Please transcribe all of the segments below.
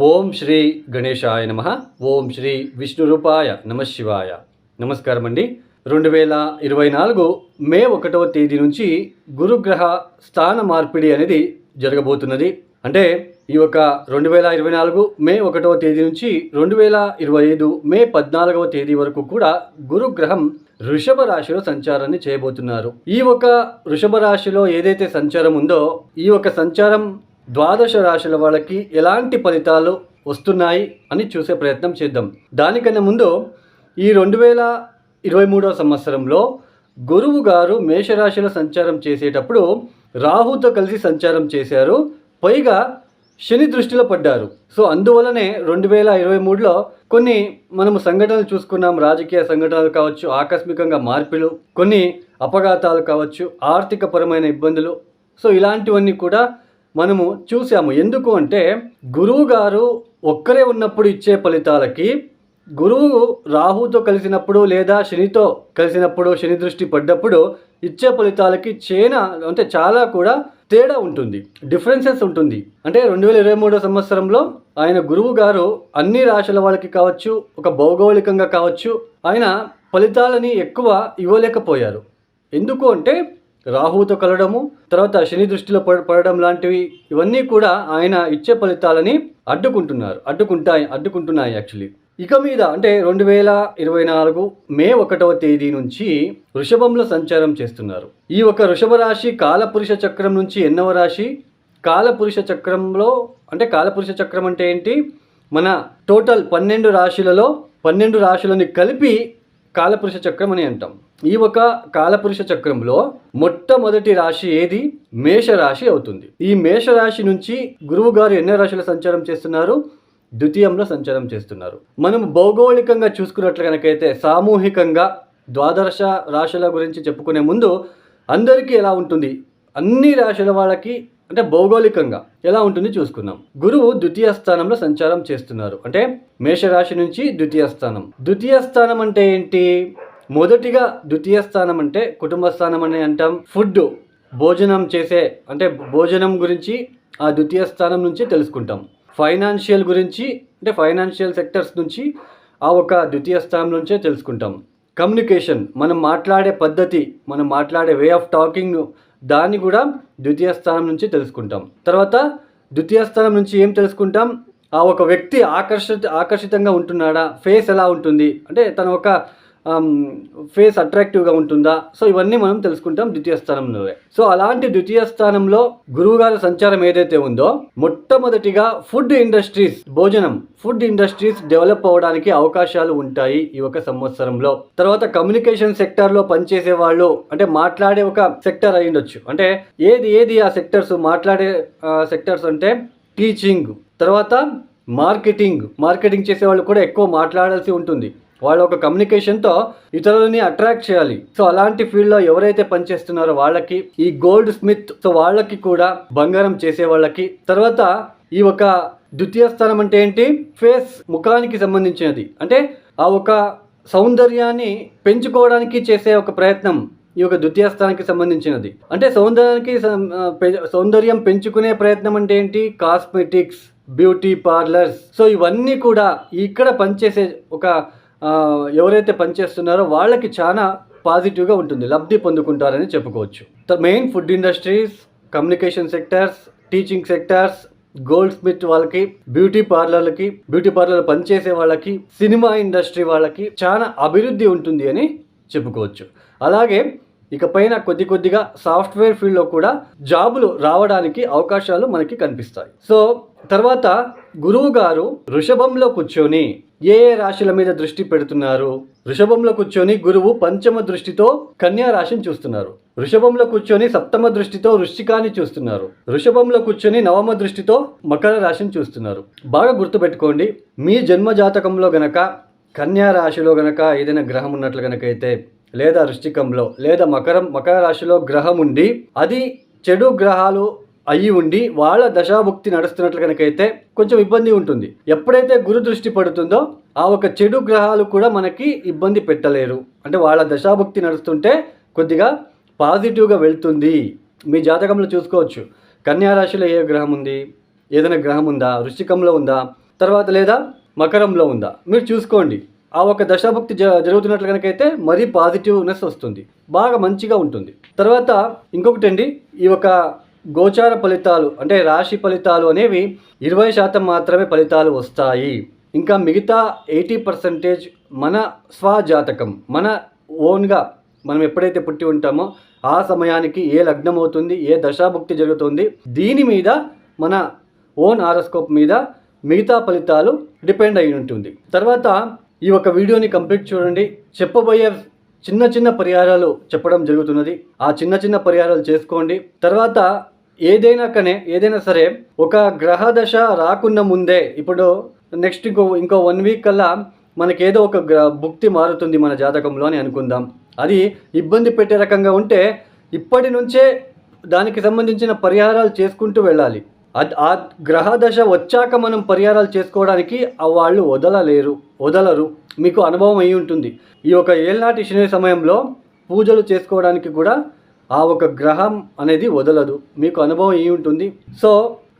ఓం శ్రీ గణేశాయ నమః. ఓం శ్రీ విష్ణురూపాయ నమఃశివాయ. నమస్కారం అండి. 2024 మే 1వ తేదీ నుంచి గురుగ్రహ స్థాన మార్పిడి అనేది జరగబోతున్నది. అంటే ఈ యొక్క 2024 మే 1వ తేదీ నుంచి 2025 మే 14వ తేదీ వరకు కూడా గురుగ్రహం వృషభ రాశిలో సంచారాన్ని చేయబోతున్నారు. ఈ ఒక వృషభ రాశిలో ఏదైతే సంచారం ఉందో ఈ ఒక సంచారం ద్వాదశ రాశుల వాళ్ళకి ఎలాంటి ఫలితాలు వస్తున్నాయి అని చూసే ప్రయత్నం చేద్దాం. దానికన్నా ముందు ఈ 2023వ సంవత్సరంలో గురువు గారు మేషరాశిలో సంచారం చేసేటప్పుడు రాహుతో కలిసి సంచారం చేశారు. పైగా శని దృష్టిలో పడ్డారు. సో అందువలనే 2023లో కొన్ని మనము సంఘటనలు చూసుకున్నాం. రాజకీయ సంఘటనలు కావచ్చు, ఆకస్మికంగా మార్పులు, కొన్ని అపఘాతాలు కావచ్చు, ఆర్థిక పరమైన ఇబ్బందులు. సో ఇలాంటివన్నీ కూడా మనము చూసాము. ఎందుకు అంటే గురువు గారు ఒక్కరే ఉన్నప్పుడు ఇచ్చే ఫలితాలకి గురువు రాహుతో కలిసినప్పుడు లేదా శనితో కలిసినప్పుడు, శని దృష్టి పడ్డప్పుడు ఇచ్చే ఫలితాలకి చాలా కూడా తేడా ఉంటుంది, డిఫరెన్సెస్ ఉంటుంది. అంటే 2023 సంవత్సరంలో ఆయన గురువు గారు అన్ని రాశుల వాళ్ళకి కావచ్చు, ఒక భౌగోళికంగా కావచ్చు, ఆయన ఫలితాలని ఎక్కువ ఇవ్వలేకపోయారు. ఎందుకు అంటే రాహుతో కలవడము, తర్వాత శని దృష్టిలో పడడం లాంటివి ఇవన్నీ కూడా ఆయన ఇచ్చే ఫలితాలని అడ్డుకుంటున్నాయి యాక్చువల్లీ. ఇక మీద అంటే 2024 మే 1వ తేదీ నుంచి వృషభంలో సంచారం చేస్తున్నారు. ఈ ఒక వృషభ రాశి కాలపురుష చక్రం నుంచి ఎన్నవ రాశి? కాలపురుష చక్రంలో అంటే కాలపురుష చక్రం అంటే ఏంటి? మన టోటల్ 12 రాశులలో 12 రాశులని కలిపి కాలపురుష చక్రం అని అంటాం. ఈ ఒక కాలపురుష చక్రంలో మొట్టమొదటి రాశి ఏది? మేషరాశి అవుతుంది. ఈ మేషరాశి నుంచి గురువు గారు ఎన్నో రాశుల సంచారం చేస్తున్నారు? ద్వితీయంలో సంచారం చేస్తున్నారు. మనం భౌగోళికంగా చూసుకున్నట్లు కనుకైతే సామూహికంగా ద్వాదశ రాశుల గురించి చెప్పుకునే ముందు అందరికీ ఎలా ఉంటుంది, అన్ని రాశుల వాళ్ళకి అంటే భౌగోళికంగా ఎలా ఉంటుంది చూసుకుందాం. గురువు ద్వితీయ స్థానంలో సంచారం చేస్తున్నారు. అంటే మేషరాశి నుంచి ద్వితీయ స్థానం. ద్వితీయ స్థానం అంటే ఏంటి? మొదటిగా ద్వితీయ స్థానం అంటే కుటుంబ స్థానం అని అంటాం. ఫుడ్, భోజనం చేసే అంటే భోజనం గురించి ఆ ద్వితీయ స్థానం నుంచి తెలుసుకుంటాం. ఫైనాన్షియల్ గురించి అంటే ఫైనాన్షియల్ సెక్టర్స్ నుంచి ఆ ఒక ద్వితీయ స్థానం నుంచే తెలుసుకుంటాం. కమ్యూనికేషన్, మనం మాట్లాడే పద్ధతి, మనం మాట్లాడే వే ఆఫ్ టాకింగ్, దాన్ని కూడా ద్వితీయ స్థానం నుంచి తెలుసుకుంటాం. తర్వాత ద్వితీయ స్థానం నుంచి ఏం తెలుసుకుంటాం? ఆ ఒక వ్యక్తి ఆకర్షితంగా ఉంటున్నాడా, ఫేస్ ఎలా ఉంటుంది అంటే తన ఒక ఫేస్ అట్రాక్టివ్గా ఉంటుందా, సో ఇవన్నీ మనం తెలుసుకుంటాం ద్వితీయ స్థానంలో. సో అలాంటి ద్వితీయ స్థానంలో గురువు గారి సంచారం ఏదైతే ఉందో మొట్టమొదటిగా ఫుడ్ ఇండస్ట్రీస్ డెవలప్ అవ్వడానికి అవకాశాలు ఉంటాయి ఈ ఒక సంవత్సరంలో. తర్వాత కమ్యూనికేషన్ సెక్టార్లో పనిచేసే వాళ్ళు అంటే మాట్లాడే ఒక సెక్టర్ అయి ఉండొచ్చు. అంటే ఏది ఆ సెక్టర్స్, మాట్లాడే సెక్టర్స్ అంటే టీచింగ్, తర్వాత మార్కెటింగ్ చేసే వాళ్ళు కూడా ఎక్కువ మాట్లాడాల్సి ఉంటుంది. వాళ్ళ ఒక కమ్యూనికేషన్తో ఇతరులని అట్రాక్ట్ చేయాలి. సో అలాంటి ఫీల్డ్లో ఎవరైతే పనిచేస్తున్నారో వాళ్ళకి, ఈ గోల్డ్ స్మిత్, సో వాళ్ళకి కూడా, బంగారం చేసే వాళ్ళకి. తర్వాత ఈ ఒక ద్వితీయ స్థానం అంటే ఏంటి? ఫేస్, ముఖానికి సంబంధించినది. అంటే ఆ ఒక సౌందర్యాన్ని పెంచుకోవడానికి చేసే ఒక ప్రయత్నం ఈ యొక్క ద్వితీయ స్థానానికి సంబంధించినది. అంటే సౌందర్యం పెంచుకునే ప్రయత్నం అంటే ఏంటి? Cosmetics, beauty parlours. సో ఇవన్నీ కూడా ఇక్కడ పనిచేసే ఒక ఎవరైతే పనిచేస్తున్నారో వాళ్ళకి చాలా పాజిటివ్గా ఉంటుంది, లబ్ధి పొందుకుంటారని చెప్పుకోవచ్చు. Main food industries, communication sectors, teaching sectors, gold Smith వాళ్ళకి, బ్యూటీ పార్లర్ పనిచేసే వాళ్ళకి, సినిమా ఇండస్ట్రీ వాళ్ళకి చాలా అభివృద్ధి ఉంటుంది అని చెప్పుకోవచ్చు. అలాగే ఇకపైన కొద్దిగా సాఫ్ట్వేర్ ఫీల్డ్లో కూడా జాబులు రావడానికి అవకాశాలు మనకి కనిపిస్తాయి. సో తర్వాత గురువు గారు వృషభంలో కూర్చొని ఏ రాశుల మీద దృష్టి పెడుతున్నారు? వృషభంలో కూర్చొని గురువు పంచమ దృష్టితో కన్యా రాశిని చూస్తున్నారు. వృషభంలో కూర్చొని సప్తమ దృష్టితో వృశ్చికాన్ని చూస్తున్నారు. వృషభంలో కూర్చొని నవమ దృష్టితో మకర రాశిని చూస్తున్నారు. బాగా గుర్తుపెట్టుకోండి, మీ జన్మ జాతకంలో గనక కన్యా రాశిలో గనక ఏదైనా గ్రహం ఉన్నట్లు గనక అయితే, లేదా వృశ్చికంలో లేదా మకర రాశిలో గ్రహం ఉండి అది చెడు గ్రహాలు అయ్యి ఉండి వాళ్ళ దశాభుక్తి నడుస్తున్నట్లు కనుకైతే కొంచెం ఇబ్బంది ఉంటుంది. ఎప్పుడైతే గురు దృష్టి పడుతుందో ఆ ఒక చెడు గ్రహాలు కూడా మనకి ఇబ్బంది పెట్టలేరు. అంటే వాళ్ళ దశాభుక్తి నడుస్తుంటే కొద్దిగా పాజిటివ్గా వెళ్తుంది. మీ జాతకంలో చూసుకోవచ్చు, కన్యా రాశిలో ఏ గ్రహం ఉంది, ఏదైనా గ్రహం ఉందా, వృశ్చికంలో ఉందా, తర్వాత లేదా మకరంలో ఉందా మీరు చూసుకోండి. ఆ ఒక దశాభుక్తి జరుగుతున్నట్లు కనుకైతే మరీ పాజిటివ్నెస్ వస్తుంది, బాగా మంచిగా ఉంటుంది. తర్వాత ఇంకొకటి అండి, ఈ ఒక గోచార ఫలితాలు అంటే రాశి ఫలితాలు అనేవి 20% మాత్రమే ఫలితాలు వస్తాయి. ఇంకా మిగతా 80% మన స్వజాతకం, మన ఓన్గా మనం ఎప్పుడైతే పుట్టి ఉంటామో ఆ సమయానికి ఏ లగ్నం అవుతుంది, ఏ దశాభుక్తి జరుగుతుంది, దీని మీద మన ఓన్ హారోస్కోప్ మీద మిగతా ఫలితాలు డిపెండ్ అయి ఉంటుంది. తర్వాత ఈ ఒక వీడియోని కంప్లీట్ చూడండి. చెప్పబోయే చిన్న చిన్న పరిహారాలు చెప్పడం జరుగుతున్నది. ఆ చిన్న చిన్న పరిహారాలు చేసుకోండి. తర్వాత ఏదైనా సరే ఒక గ్రహ దశ రాకున్న ముందే, ఇప్పుడు నెక్స్ట్ ఇంకో 1 వీక్ కల్లా మనకేదో ఒక భుక్తి మారుతుంది మన జాతకంలో అని అనుకుందాం. అది ఇబ్బంది పెట్టే రకంగా ఉంటే ఇప్పటి నుంచే దానికి సంబంధించిన పరిహారాలు చేసుకుంటూ వెళ్ళాలి. ఆ గ్రహ దశ వచ్చాక మనం పరిహారాలు చేసుకోవడానికి వాళ్ళు వదలరు. మీకు అనుభవం అయి ఉంటుంది. ఈ ఒక ఏళ్ళనాటి శని సమయంలో పూజలు చేసుకోవడానికి కూడా ఆ ఒక గ్రహం అనేది వదలదు, మీకు అనుభవం అయి ఉంటుంది. సో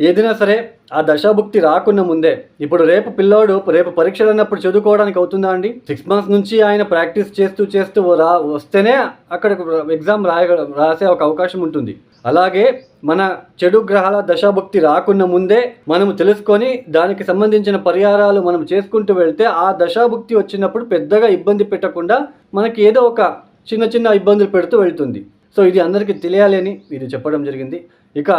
ఏదైనా సరే ఆ దశాభుక్తి రాకున్న ముందే, ఇప్పుడు రేపు పరీక్షలు అన్నప్పుడు చదువుకోవడానికి అవుతుందా అండి? 6 months నుంచి ఆయన ప్రాక్టీస్ చేస్తూ వస్తేనే అక్కడ ఎగ్జామ్ రాసే ఒక అవకాశం ఉంటుంది. అలాగే మన చెడు గ్రహాల దశాభుక్తి రాకున్న ముందే మనము తెలుసుకొని దానికి సంబంధించిన పరిహారాలు మనం చేసుకుంటూ వెళ్తే ఆ దశాభుక్తి వచ్చినప్పుడు పెద్దగా ఇబ్బంది పెట్టకుండా మనకి ఏదో ఒక చిన్న ఇబ్బందులు పెడుతూ వెళ్తుంది. సో ఇది అందరికీ తెలియాలి అని ఇది చెప్పడం జరిగింది. ఇక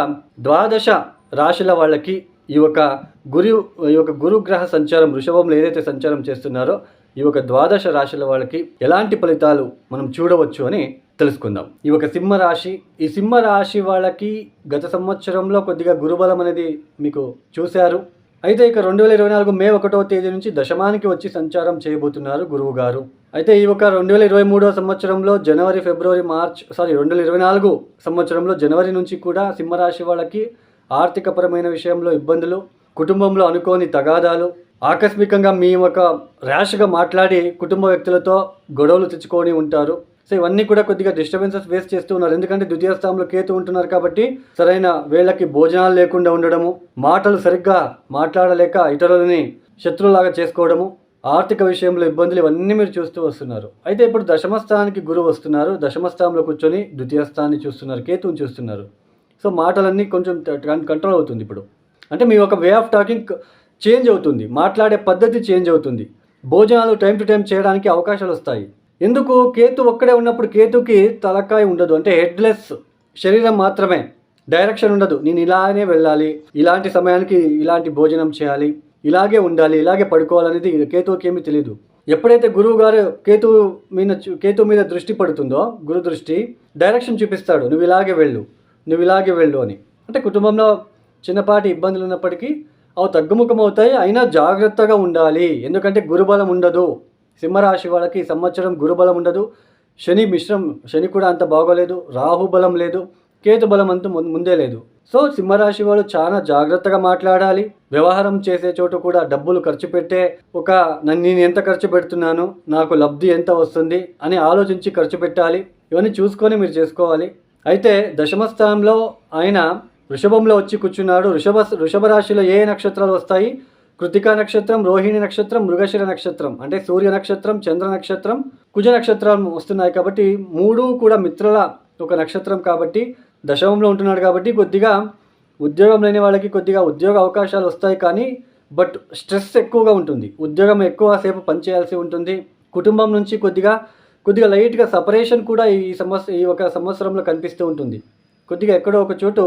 12 రాశుల వాళ్ళకి ఈ యొక్క గురుగ్రహ సంచారం వృషభంలో ఏదైతే సంచారం చేస్తున్నారో ఈ ఒక 12 రాశుల వాళ్ళకి ఎలాంటి ఫలితాలు మనం చూడవచ్చు అని తెలుసుకుందాం. ఈ ఒక సింహ రాశి వాళ్ళకి గత సంవత్సరంలో కొద్దిగా గురుబలం అనేది మీకు చూశారు. అయితే ఇక 2024 మే 1వ తేదీ నుంచి దశమానికి వచ్చి సంచారం చేయబోతున్నారు గురువు గారు. అయితే ఈ ఒక 2023 సంవత్సరంలో 2024 సంవత్సరంలో జనవరి నుంచి కూడా సింహరాశి వాళ్ళకి ఆర్థికపరమైన విషయంలో ఇబ్బందులు, కుటుంబంలో అనుకోని తగాదాలు, ఆకస్మికంగా మీ ఒక ర్యాష్గా మాట్లాడి కుటుంబ వ్యక్తులతో గొడవలు తెచ్చుకొని ఉంటారు. సో ఇవన్నీ కూడా కొద్దిగా డిస్టర్బెన్సెస్ ఫేస్ చేస్తూ ఉన్నారు. ఎందుకంటే ద్వితీయ స్థానంలో కేతు ఉంటున్నారు కాబట్టి సరైన వేళకి భోజనాలు లేకుండా ఉండడము, మాటలు సరిగ్గా మాట్లాడలేక ఇతరులని శత్రువులాగా చేసుకోవడము, ఆర్థిక విషయంలో ఇబ్బందులు, ఇవన్నీ మీరు చూస్తూ వస్తున్నారు. అయితే ఇప్పుడు దశమస్థానానికి గురువు వస్తున్నారు. దశమస్థానంలో కూర్చొని ద్వితీయ స్థానాన్ని చూస్తున్నారు, కేతువుని చూస్తున్నారు. సో మాటలన్నీ కొంచెం కంట్రోల్ అవుతుంది. ఇప్పుడు అంటే మీ ఒక వే ఆఫ్ టాకింగ్ చేంజ్ అవుతుంది, మాట్లాడే పద్ధతి చేంజ్ అవుతుంది, భోజనాలు టైం టు టైం చేయడానికి అవకాశాలు వస్తాయి. ఎందుకు? కేతు ఒక్కడే ఉన్నప్పుడు కేతుకి తలకాయ ఉండదు, అంటే హెడ్లెస్ శరీరం మాత్రమే, డైరెక్షన్ ఉండదు. నేను ఇలానే వెళ్ళాలి, ఇలాంటి సమయానికి ఇలాంటి భోజనం చేయాలి, ఇలాగే ఉండాలి, ఇలాగే పడుకోవాలనేది కేతువుకి ఏమీ తెలియదు. ఎప్పుడైతే గురువు గారు కేతు మీద దృష్టి పడుతుందో, గురు దృష్టి డైరెక్షన్ చూపిస్తాడు, నువ్వు ఇలాగే వెళ్ళు అని. అంటే కుటుంబంలో చిన్నపాటి ఇబ్బందులు ఉన్నప్పటికీ అవి తగ్గుముఖం అవుతాయి. అయినా జాగ్రత్తగా ఉండాలి, ఎందుకంటే గురుబలం ఉండదు. సింహరాశి వాళ్ళకి ఈ సంవత్సరం గురుబలం ఉండదు. శని కూడా అంత బాగోలేదు, రాహుబలం లేదు, కేతు బలం అంత ముందే లేదు. సో సింహరాశి వాళ్ళు చాలా జాగ్రత్తగా మాట్లాడాలి. వ్యవహారం చేసే చోట కూడా డబ్బులు ఖర్చు పెట్టే నేను ఎంత ఖర్చు పెడుతున్నాను, నాకు లబ్ధి ఎంత వస్తుంది అని ఆలోచించి ఖర్చు పెట్టాలి. ఇవన్నీ చూసుకొని మీరు చేసుకోవాలి. అయితే దశమ స్థానంలో ఆయన వృషభంలో వచ్చి కూర్చున్నాడు. వృషభ రాశిలో ఏ నక్షత్రాలు వస్తాయి? కృతికా నక్షత్రం, రోహిణి నక్షత్రం, మృగశిర నక్షత్రం, అంటే సూర్య నక్షత్రం, చంద్ర నక్షత్రం, కుజ నక్షత్రం వస్తున్నాయి. కాబట్టి 3 కూడా మిత్రుల ఒక నక్షత్రం కాబట్టి దశమంలో ఉంటున్నాడు. కాబట్టి కొద్దిగా ఉద్యోగం లేని వాళ్ళకి కొద్దిగా ఉద్యోగ అవకాశాలు వస్తాయి, కానీ బట్ స్ట్రెస్ ఎక్కువగా ఉంటుంది. ఉద్యోగం ఎక్కువసేపు పనిచేయాల్సి ఉంటుంది. కుటుంబం నుంచి కొద్దిగా లైట్గా సపరేషన్ కూడా ఈ ఒక సంవత్సరంలో కనిపిస్తూ ఉంటుంది. కొద్దిగా ఎక్కడో ఒక చోటు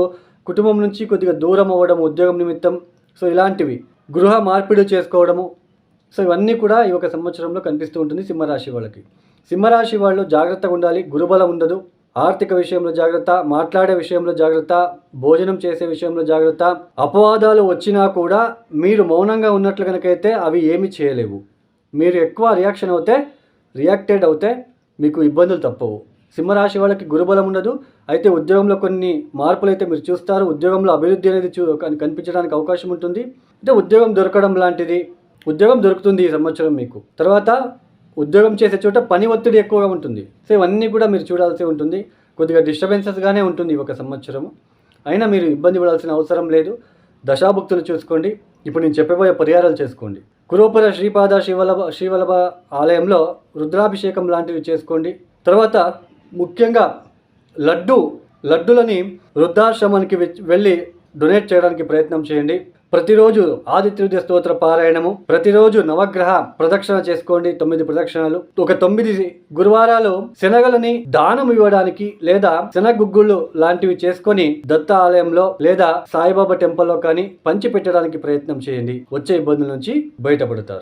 కుటుంబం నుంచి కొద్దిగా దూరం అవ్వడం ఉద్యోగం నిమిత్తం, సో ఇలాంటివి, గృహ మార్పిడి చేసుకోవడము, సో ఇవన్నీ కూడా ఈ ఒక సంవత్సరంలో కనిపిస్తూ ఉంటుంది సింహరాశి వాళ్ళకి. సింహరాశి వాళ్ళు జాగ్రత్తగా ఉండాలి. గురుబలం ఉండదు. ఆర్థిక విషయంలో జాగ్రత్త, మాట్లాడే విషయంలో జాగ్రత్త, భోజనం చేసే విషయంలో జాగ్రత్త. అపవాదాలు వచ్చినా కూడా మీరు మౌనంగా ఉన్నట్లు కనుకైతే అవి ఏమీ చేయలేవు. మీరు ఎక్కువ రియాక్టెడ్ అవుతే మీకు ఇబ్బందులు తప్పవు. సింహరాశి వాళ్ళకి గురుబలం ఉండదు. అయితే ఉద్యోగంలో కొన్ని మార్పులు అయితే మీరు చూస్తారు. ఉద్యోగంలో అభివృద్ధి అనేది కనిపించడానికి అవకాశం ఉంటుంది. అంటే ఉద్యోగం దొరకడం లాంటిది, ఉద్యోగం దొరుకుతుంది ఈ సంవత్సరం మీకు. తర్వాత ఉద్యోగం చేసే చోట పని ఒత్తిడి ఎక్కువగా ఉంటుంది. సో ఇవన్నీ కూడా మీరు చూడాల్సి ఉంటుంది. కొద్దిగా డిస్టర్బెన్సెస్గానే ఉంటుంది ఈ ఒక సంవత్సరం. అయినా మీరు ఇబ్బంది పడాల్సిన అవసరం లేదు. దశాభుక్తులు చూసుకోండి. ఇప్పుడు నేను చెప్పబోయే పరిహారాలు చేసుకోండి. కురోపర శ్రీపాద శ్రీవల్లభ ఆలయంలో రుద్రాభిషేకం లాంటివి చేసుకోండి. తర్వాత ముఖ్యంగా లడ్డులని వృద్ధాశ్రమానికి వెళ్ళి డొనేట్ చేయడానికి ప్రయత్నం చేయండి. ప్రతిరోజు ఆదిత్య స్తోత్ర పారాయణము, ప్రతిరోజు నవగ్రహ ప్రదక్షిణ చేసుకోండి, 9 ప్రదక్షిణలు. ఒక 9 గురువారాలు శనగలని దానం ఇవ్వడానికి లేదా శనగుగ్గుళ్ళు లాంటివి చేసుకొని దత్త ఆలయంలో లేదా సాయిబాబా టెంపుల్లో కానీ పంచి పెట్టడానికి ప్రయత్నం చేయండి. వచ్చే ఇబ్బందుల నుంచి బయటపడతారు.